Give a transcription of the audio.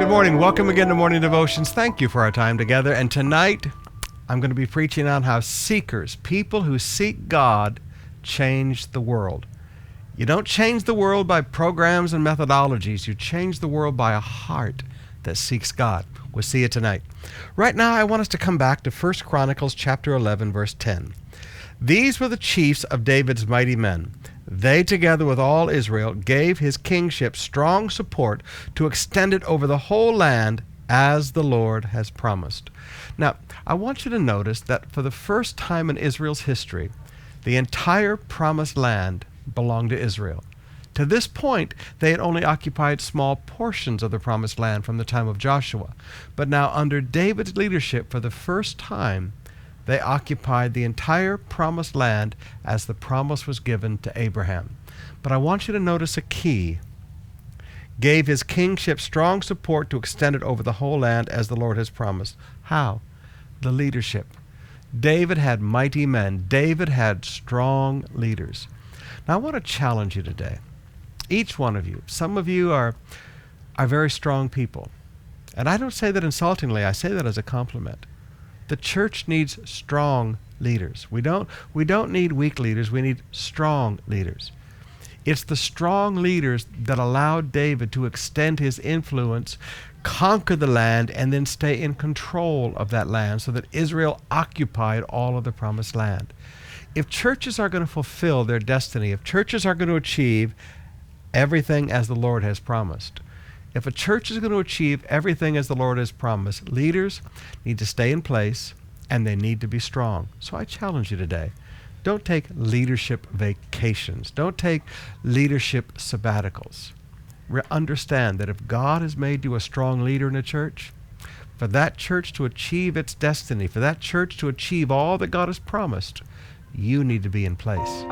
Good morning. Welcome again to Morning Devotions. Thank you for our time together. And tonight, I'm going to be preaching on how seekers, people who seek God, change the world. You don't change the world by programs and methodologies. You change the world by a heart that seeks God. We'll see it tonight. Right now, I want us to come back to 1 Chronicles chapter 11, verse 10. These were the chiefs of David's mighty men. They, together with all Israel, gave his kingship strong support to extend it over the whole land as the Lord has promised. Now, I want you to notice that for the first time in Israel's history, the entire promised land belonged to Israel. To this point, they had only occupied small portions of the promised land from the time of Joshua. But now, under David's leadership, for the first time, they occupied the entire promised land as the promise was given to Abraham. But I want you to notice a key. Gave his kingship strong support to extend it over the whole land as the Lord has promised. How? The leadership. David had mighty men. David had strong leaders. Now I want to challenge you today. Each one of you. Some of you are very strong people. And I don't say that insultingly. I say that as a compliment. The church needs strong leaders. We don't need weak leaders. We need strong leaders. It's the strong leaders that allowed David to extend his influence, conquer the land, and then stay in control of that land so that Israel occupied all of the promised land. If churches are going to fulfill their destiny, if churches are going to achieve everything as the Lord has promised, if a church is going to achieve everything as the Lord has promised, leaders need to stay in place and they need to be strong. So I challenge you today. Don't take leadership vacations. Don't take leadership sabbaticals. Understand that if God has made you a strong leader in a church, for that church to achieve its destiny, for that church to achieve all that God has promised, you need to be in place.